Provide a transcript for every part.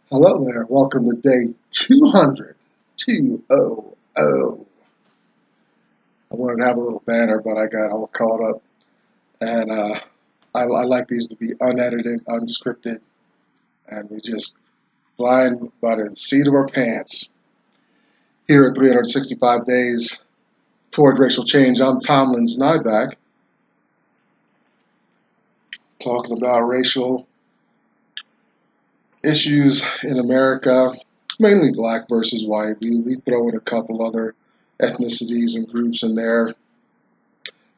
Hello there. Welcome to day 200. 200. I wanted to have a little banner, but I got all caught up. And I like these to be unedited, unscripted, and we just flying by the seat of our pants. Here at 365 Days Toward Racial Change, I'm Tomlin's Nyback, talking about racial issues in America, mainly black versus white. We throw in a couple other ethnicities and groups in there.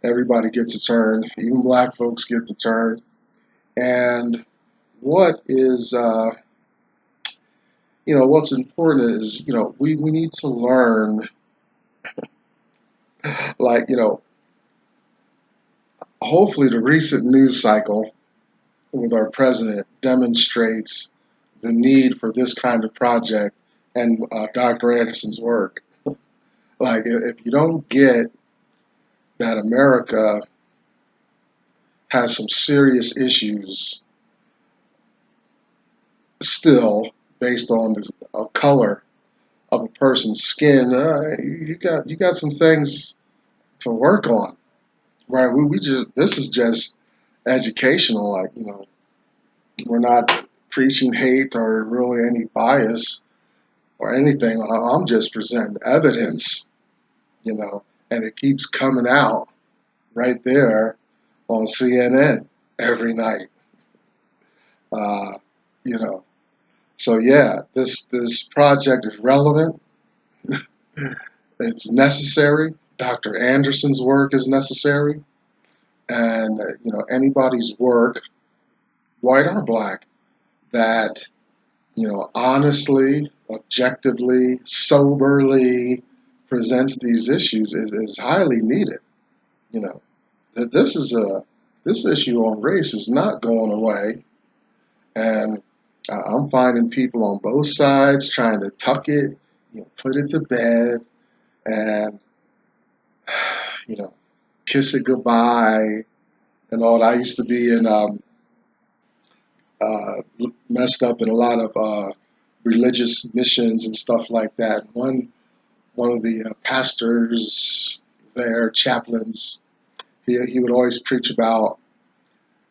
Everybody gets a turn. Even black folks get the turn. And what is, what's important is, we need to learn, like, hopefully the recent news cycle with our president demonstrates the need for this kind of project and Dr. Anderson's work. Like, if you don't get that America has some serious issues still based on the color of a person's skin, you got some things to work on, right? We just this is just educational, like we're not preaching hate or really any bias or anything. I'm just presenting evidence, and it keeps coming out right there on CNN every night, uh, you know. So yeah, this project is relevant. It's necessary. Dr. Anderson's work is necessary, and anybody's work, white or black, that honestly, objectively, soberly presents these issues is highly needed. You know that this issue on race is not going away, and I'm finding people on both sides trying to tuck it, put it to bed, and you know kiss it goodbye and all that. I used to be in uh, messed up in a lot of religious missions and stuff like that. One of the pastors there, chaplains, he would always preach about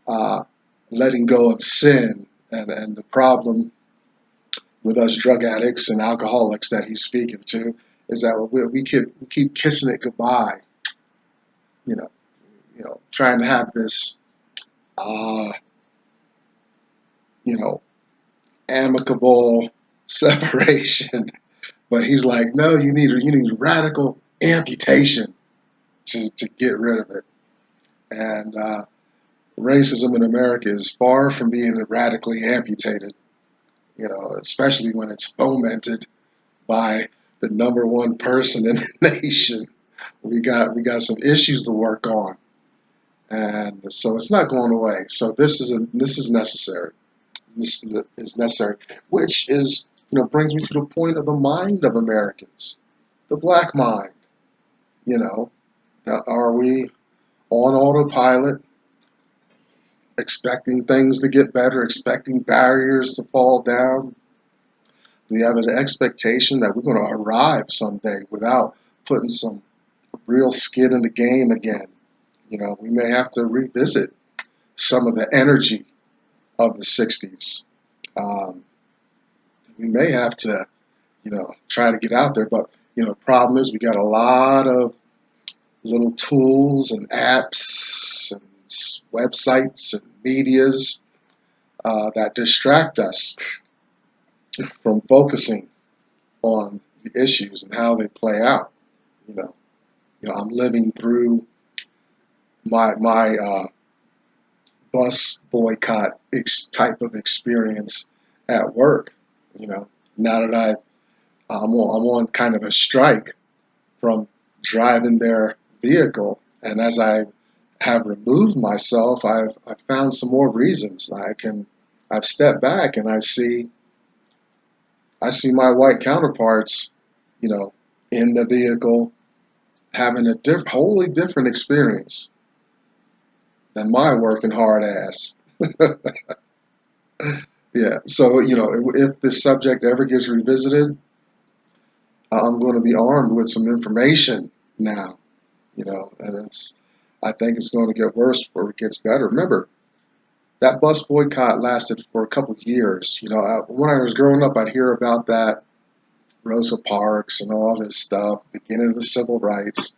uh, letting go of sin and the problem with us drug addicts and alcoholics that he's speaking to is that we keep kissing it goodbye, you know, trying to have this, uh, you know, amicable separation. But he's like, no, you need radical amputation to get rid of it. And racism in America is far from being radically amputated. Especially when it's fomented by the number one person in the nation. We got some issues to work on, and so it's not going away. So this is necessary. This is necessary, which is brings me to the point of the mind of Americans, the black mind. You know, are we on autopilot, expecting things to get better, expecting barriers to fall down? Do we have an expectation that we're going to arrive someday without putting some real skin in the game again? We may have to revisit some of the energy of the 60s. Um, we may have to, try to get out there. But, problem is we got a lot of little tools and apps and websites and medias that distract us from focusing on the issues and how they play out. You know, I'm living through my bus boycott type of experience at work. Now that I'm on kind of a strike from driving their vehicle, and as I have removed myself, I've found some more reasons. I've stepped back and I see my white counterparts, in the vehicle having a wholly different experience than my working hard ass. Yeah. So, if this subject ever gets revisited, I'm going to be armed with some information now, and I think it's going to get worse before it gets better. Remember, that bus boycott lasted for a couple of years. When I was growing up, I'd hear about that, Rosa Parks and all this stuff, beginning of the civil rights.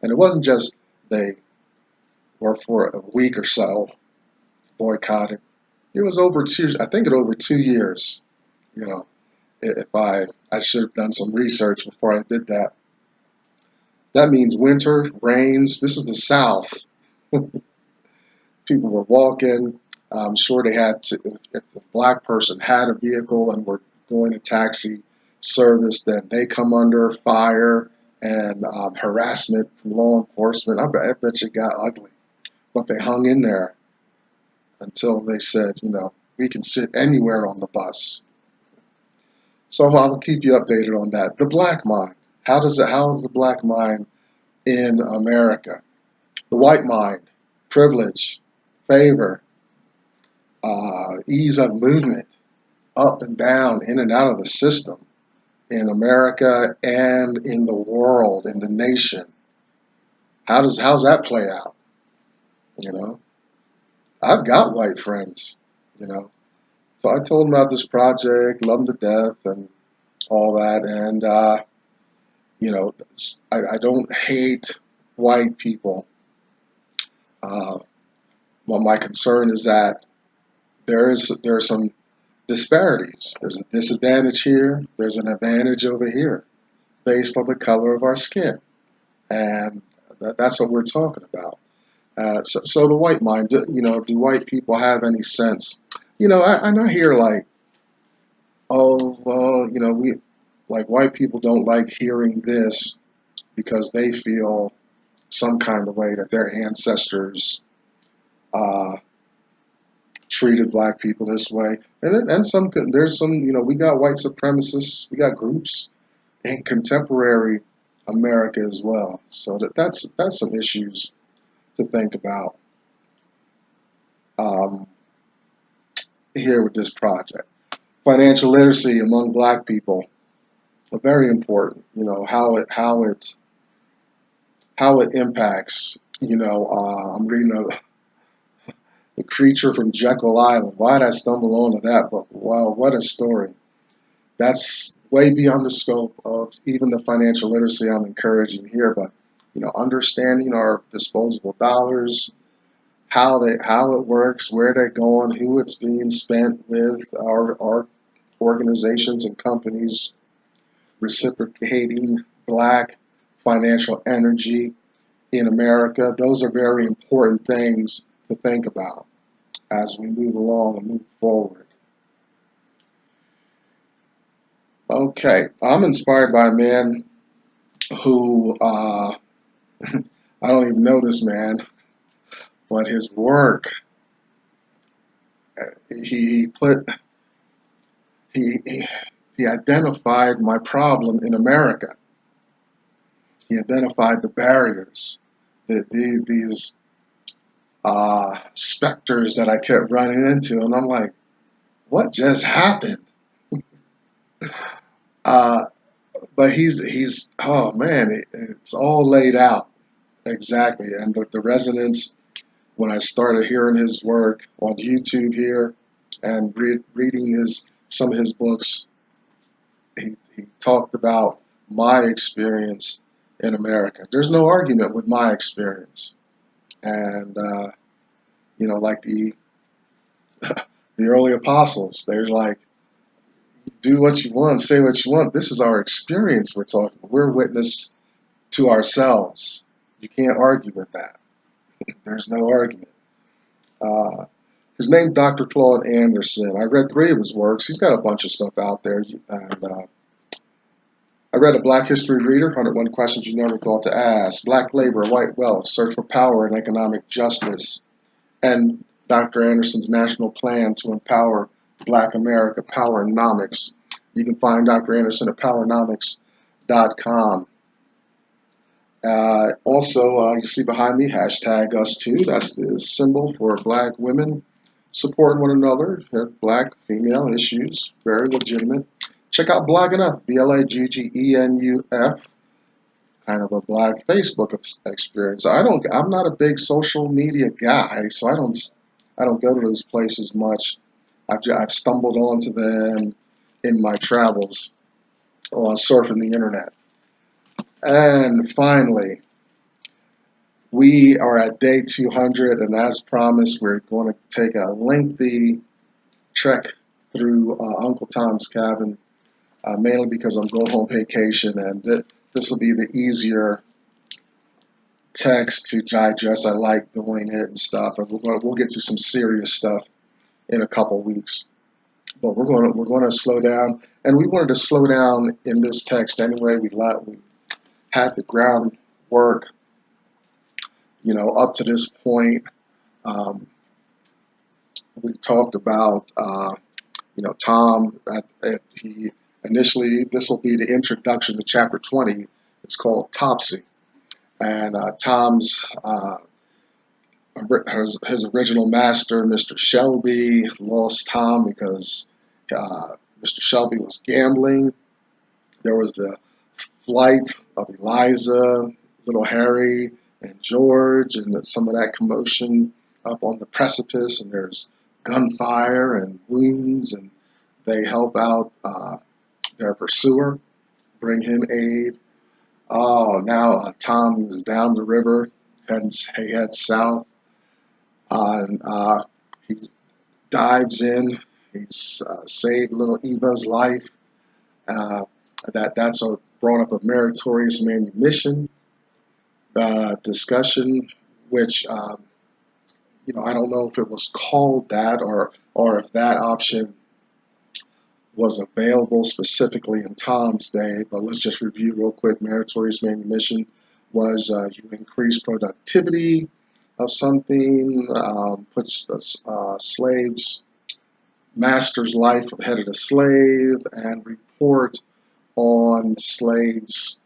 And it wasn't just they were for a week or so boycotted. It was over I think it over 2 years. You know, if I should have done some research before I did that. That means winter, rains. This is the South. People were walking. I'm sure they had to, if the black person had a vehicle and were doing a taxi service, then they come under fire and harassment from law enforcement. I bet you got ugly. But they hung in there until they said, we can sit anywhere on the bus. So I'll keep you updated on that. The black mind. How is the black mind in America? The white mind, privilege, favor, ease of movement, up and down, in and out of the system in America and in the world, in the nation. How's that play out? You know, I've got white friends. You know, so I told them about this project, love them to death, and all that. And you know, I don't hate white people. Well, my concern is that there are some disparities. There's a disadvantage here. There's an advantage over here, based on the color of our skin, and that's what we're talking about. So the white mind, do white people have any sense? And I hear like, oh, well, we like white people don't like hearing this because they feel some kind of way that their ancestors uh, treated black people this way, and there's some, we got white supremacists, we got groups in contemporary America as well. So that's some issues to think about um, here with this project. Financial literacy among black people, very important. How it impacts. I'm reading The Creature from Jekyll Island. Why did I stumble onto that book? Wow, what a story. That's way beyond the scope of even the financial literacy I'm encouraging here, but understanding our disposable dollars, how it works, where they're going, who it's being spent with, our organizations and companies reciprocating black financial energy in America. Those are very important things to think about as we move along and move forward. Okay, I'm inspired by a man who I don't even know this man, but his work, he put he he identified my problem in America. He identified the barriers, these specters that I kept running into, and I'm like, what just happened? Uh, but he's oh man, it's all laid out exactly, and the resonance when I started hearing his work on YouTube here and reading some of his books, he talked about my experience in America. There's no argument with my experience, and like the early apostles, they're like, do what you want, say what you want. This is our experience we're talking. We're witness to ourselves. You can't argue with that. There's no argument. Uh, his name, Dr. Claude Anderson. I read 3 of his works. He's got a bunch of stuff out there. And I read A Black History Reader, 101 Questions You Never Thought to Ask, Black Labor, White Wealth, Search for Power and Economic Justice, and Dr. Anderson's National Plan to Empower Black America, Powernomics. You can find Dr. Anderson at powernomics.com. Also, you see behind me, hashtag us too. That's the symbol for black women supporting one another, black, female issues, very legitimate. Check out Blog Enough, BLAGGENUF, kind of a black Facebook experience. I'm not a big social media guy, so I don't go to those places much. I've stumbled onto them in my travels on surfing the internet. And finally, we are at day 200, and as promised, we're going to take a lengthy trek through Uncle Tom's Cabin, mainly because I'm going home vacation, and this will be the easier text to digest. I like doing it and stuff, and we'll get to some serious stuff in a couple weeks. But we're going to slow down, and we wanted to slow down in this text anyway. We had the groundwork, up to this point. Um, we talked about, Tom. He initially, this will be the introduction to chapter 20. It's called Topsy, and Tom's his original master, Mr. Shelby, lost Tom because Mr. Shelby was gambling. There was the flight of Eliza, little Harry, and George, and some of that commotion up on the precipice, and there's gunfire and wounds, and they help out their pursuer, bring him aid. Oh, now Tom is down the river, he heads south, and he dives in. He's saved little Eva's life. Uh, that's brought up a meritorious manumission discussion, which I don't know if it was called that or if that option was available specifically in Tom's day. But let's just review real quick. Meritorious manumission was you increase productivity of something, puts the slave's master's life ahead of the slave, and report on slaves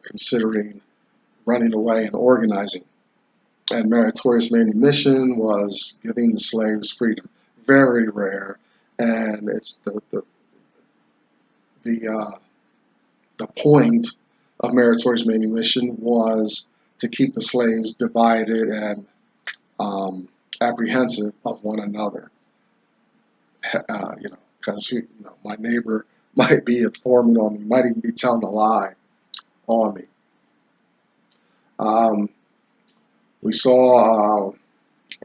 considering running away and organizing. And meritorious manumission was giving the slaves freedom. Very rare, and it's the point of meritorious manumission was to keep the slaves divided and apprehensive of one another. Because my neighbor might be informing on me, might even be telling a lie on me. We saw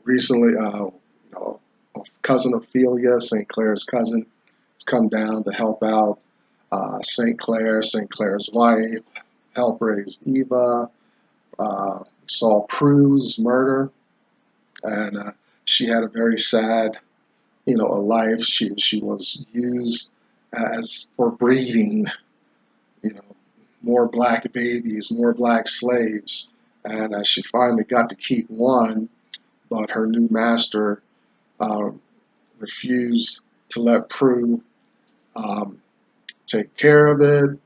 recently, a cousin Ophelia, St. Clair's cousin, has come down to help out St. Clair's wife, help raise Eva. Saw Prue's murder, and she had a very sad, a life. She was used as for breeding, more black babies, more black slaves, and she finally got to keep one, but her new master refused to let Prue take care of it.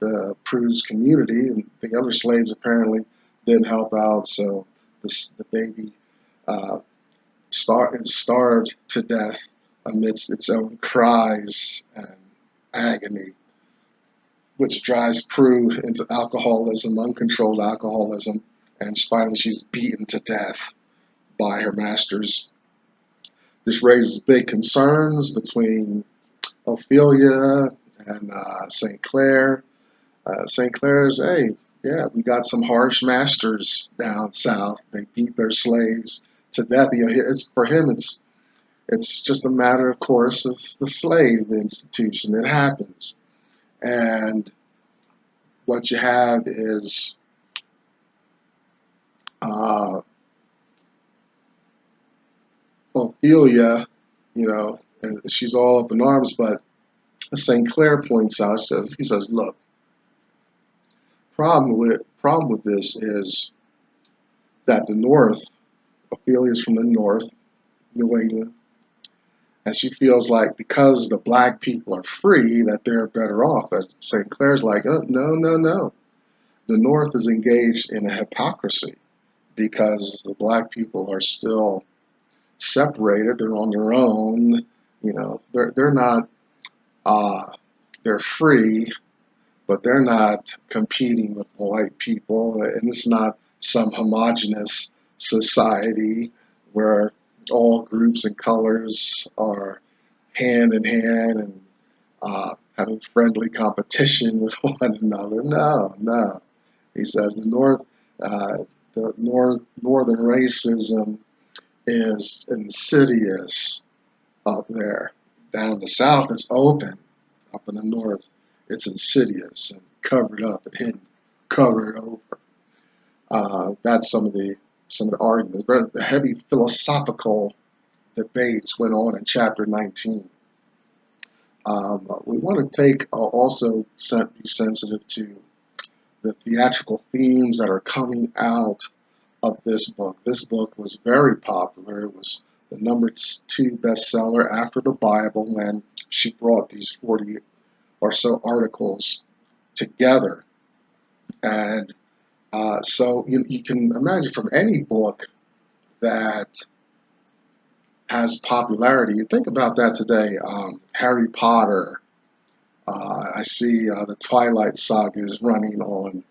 Prue's community and the other slaves apparently didn't help out, so the baby is starved to death amidst its own cries and agony, which drives Prue into alcoholism, uncontrolled alcoholism, and finally she's beaten to death by her masters. This raises big concerns between Ophelia and St. Clair. St. Clair's, hey, yeah, we got some harsh masters down south. They beat their slaves to death. For him, it's just a matter, of course, of the slave institution. It happens, and what you have is Ophelia, and she's all up in arms, but St. Clair points out, he says, look, problem with this is that the North, Ophelia's from the North, New England, and she feels like because the black people are free, that they're better off. St. Clair's like, oh, no. The North is engaged in a hypocrisy because the black people are still separated. They're on their own. They're not. They're free, but they're not competing with white people, and it's not some homogenous society where all groups and colors are hand in hand and having friendly competition with one another. No, no. He says uh, northern racism is insidious up there. Down the south, it's open. Up in the north, it's insidious and covered up and hidden, covered over. That's some of the arguments. The heavy philosophical debates went on in chapter 19. We want to also be sensitive to the theatrical themes that are coming out of this book. This book was very popular. It was the number 2 bestseller after the Bible when she brought these 40 or so articles together. And so you can imagine from any book that has popularity. You think about that today. Harry Potter. I see the Twilight Saga is running on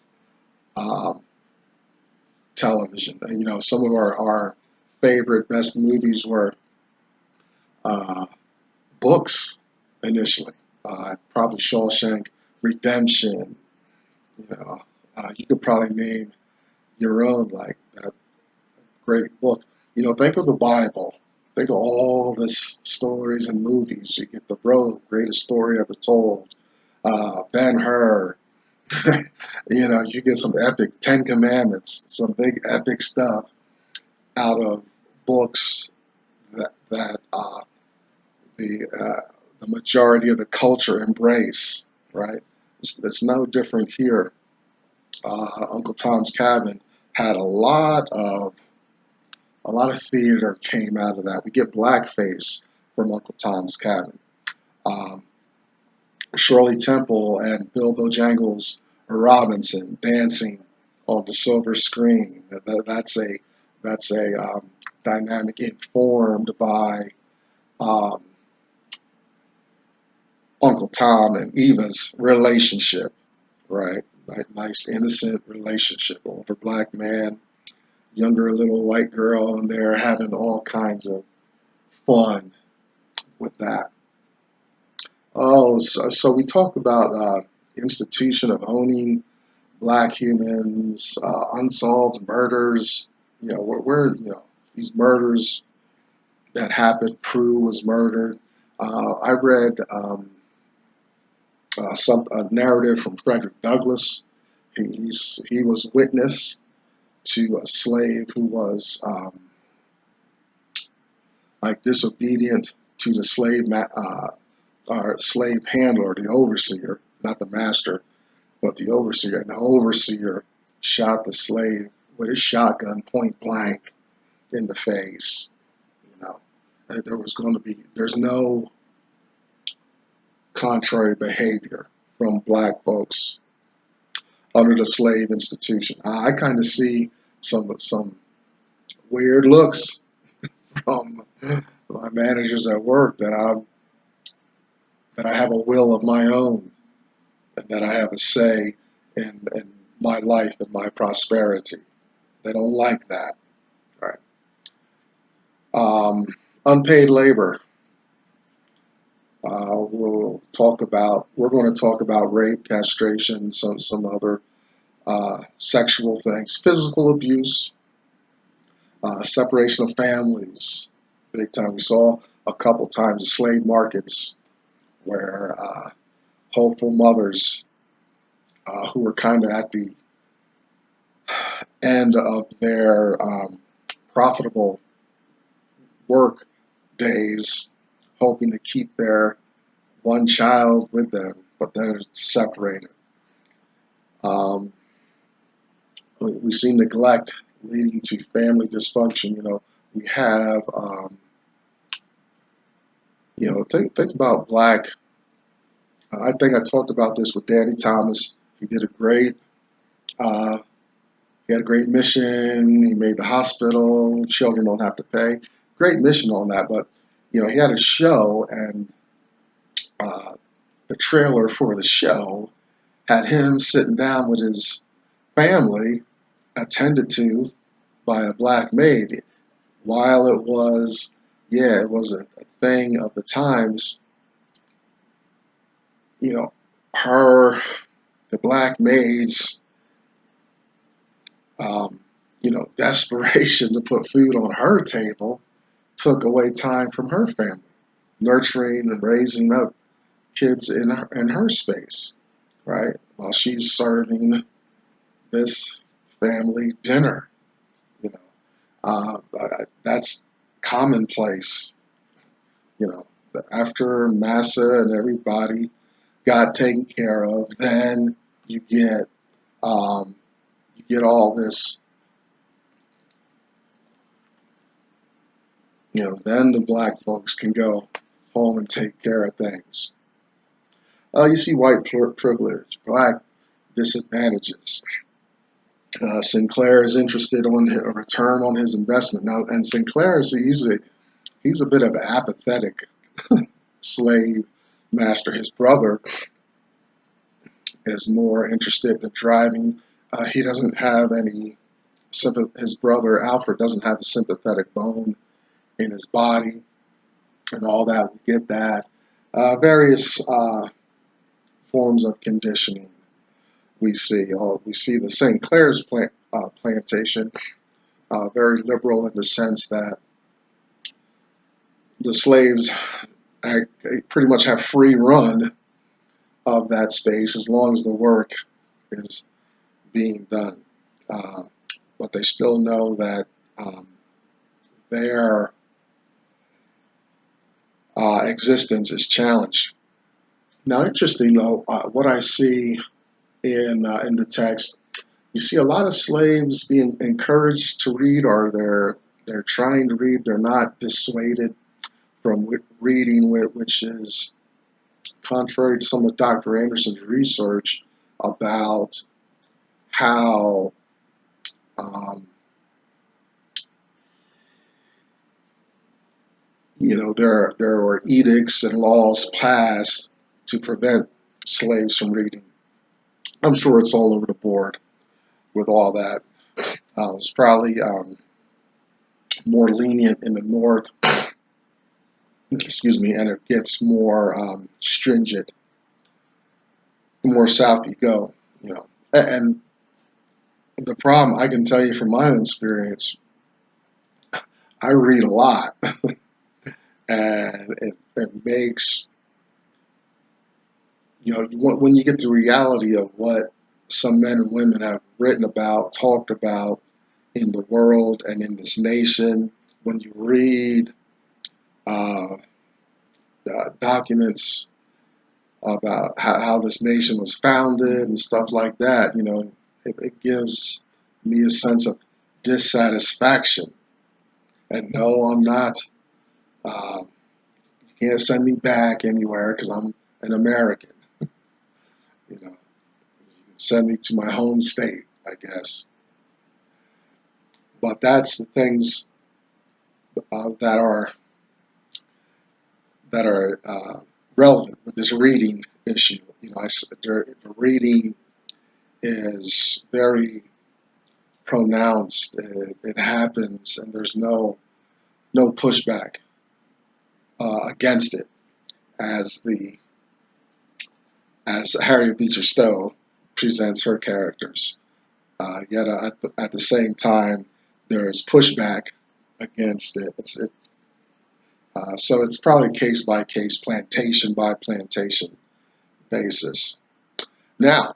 um, television. Some of our favorite, best movies were uh, books initially. Probably Shawshank Redemption. You could probably name your own like that great book. Think of the Bible. Think of all the stories and movies. You get the greatest story ever told. Ben-Hur. You get some epic Ten Commandments, some big epic stuff out of books that the majority of the culture embrace. Right? It's no different here. Uncle Tom's Cabin had a lot of theater came out of that. We get blackface from Uncle Tom's Cabin. Um, Shirley Temple and Bill Bojangles Robinson dancing on the silver screen. That's a dynamic informed by um, Uncle Tom and Eva's relationship, right? Nice innocent relationship. Older black man, younger little white girl, and they're having all kinds of fun with that. Oh, so we talked about institution of owning black humans, unsolved murders. These murders that happened. Prue was murdered. I read a narrative from Frederick Douglass. He was witness to a slave who was like disobedient to the slave handler, the overseer, not the master, but the overseer. And the overseer shot the slave with his shotgun point blank in the face. And there's no contrary behavior from black folks under the slave institution. I kind of see some weird looks from my managers at work that I have a will of my own and that I have a say in my life and my prosperity. They don't like that, right? Unpaid labor. We're going to talk about rape, castration, some other sexual things, physical abuse, separation of families. Big time. We saw a couple times the slave markets where hopeful mothers who were kind of at the end of their profitable work days, hoping to keep their one child with them, but then it's separated. We see neglect leading to family dysfunction. We have, think about black. I think I talked about this with Danny Thomas. He did he had a great mission. He made the hospital. Children don't have to pay. great mission on that. But he had a show, and the trailer for the show had him sitting down with his family, attended to by a black maid. While it was, it was a thing of the times, her, the black maid's, desperation to put food on her table took away time from her family, nurturing and raising up kids in her space, right? While she's serving this family dinner, you know. That's commonplace, After Massa and everybody got taken care of, then um, you get all this, then the black folks can go home and take care of things. You see white privilege, black disadvantages. Sinclair is interested on a return on his investment now, and Sinclair he's a bit of an apathetic slave master. His brother is more interested in driving. He doesn't have any his brother Alfred doesn't have a sympathetic bone in his body, and all that. We get that. Various forms of conditioning we see. We see the St. Clair's plantation, very liberal in the sense that the slaves pretty much have free run of that space as long as the work is being done. But they still know that their existence is challenged. Now, interesting though, what I see in the text, you see a lot of slaves being encouraged to read, or they're trying to read. They're not dissuaded from reading, which is contrary to some of Dr. Anderson's research about how there were edicts and laws passed to prevent slaves from reading. I'm sure it's all over the board with all that. It's probably more lenient in the North, excuse me, and it gets more stringent the more south you go, And the problem, I can tell you from my own experience, I read a lot, and it makes, when you get the reality of what some men and women have written about, talked about in the world and in this nation, when you read documents about how this nation was founded and stuff like that, it gives me a sense of dissatisfaction. And no, I'm not, you can't send me back anywhere because I'm an American. You can send me to my home state, I guess. But that's the things that are relevant with this reading issue. The reading is very pronounced. It happens, and there's no pushback against it, as Harriet Beecher Stowe presents her characters. Yet at the same time, there's pushback against it. So it's probably case by case, plantation by plantation basis. Now,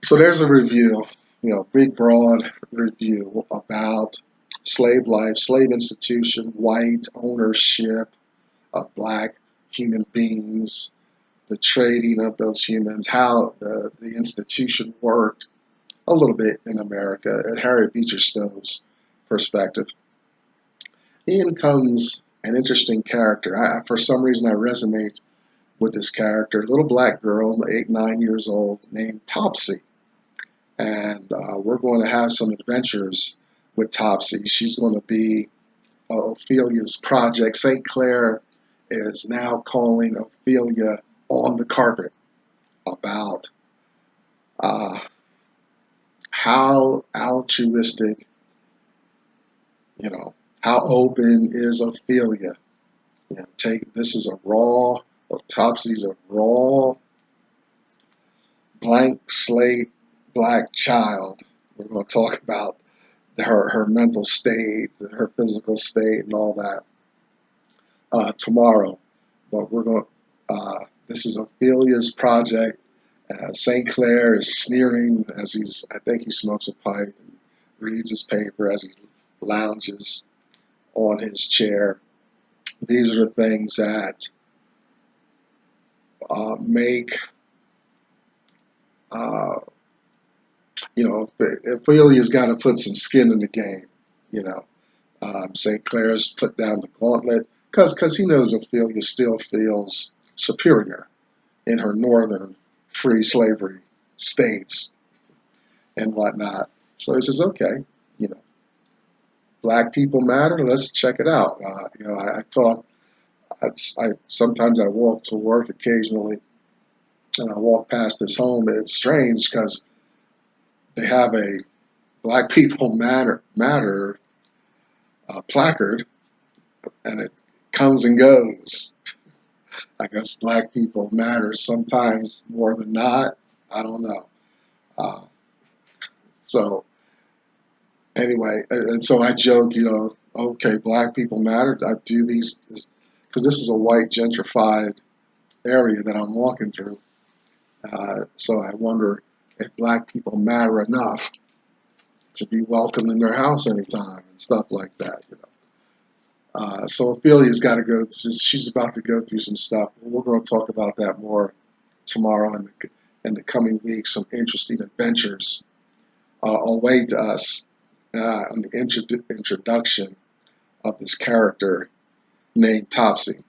so there's a review, big broad review about slave life, slave institution, white ownership of black human beings, the trading of those humans, how the institution worked a little bit in America at Harriet Beecher Stowe's perspective. In comes an interesting character. For some reason, I resonate with this character, a little black girl, 8, 9 years old, named Topsy. And we're going to have some adventures with Topsy. She's going to be Ophelia's project. St. Clair is now calling Ophelia on the carpet about uh, how altruistic, how open is Ophelia. Take this is a raw, autopsy's a raw, blank slate, black child. We're going to talk about her mental state, her physical state, and all that tomorrow. But we're going. This is Ophelia's project. St. Clair is sneering as I think he smokes a pipe and reads his paper as he lounges on his chair. These are the things that make, uh, Ophelia's got to put some skin in the game. You know, St. Clair's put down the gauntlet because he knows Ophelia still feels superior in her northern free slavery states and whatnot. So he says, okay, you know, black people matter. Let's check it out. I thought sometimes I walk to work occasionally, and I walk past this home. It's strange because they have a Black People Matter placard, and it comes and goes. I guess Black people matter sometimes more than not. I don't know. Uh, so anyway, and so I joke, okay, Black people matter. I do these because this is a white gentrified area that I'm walking through. So I wonder if Black people matter enough to be welcome in their house anytime and stuff like that. So Ophelia's got to go. She's about to go through some stuff. We're going to talk about that more tomorrow and in the coming weeks. Some interesting adventures await us in the introduction of this character named Topsy.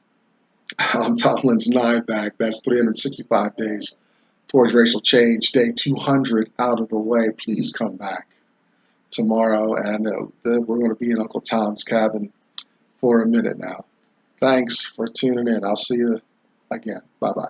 I'm Tomlin's Back. That's 365 days towards racial change. Day 200 out of the way. Please come back tomorrow, and we're going to be in Uncle Tom's cabin for a minute now. Thanks for tuning in. I'll see you again. Bye-bye.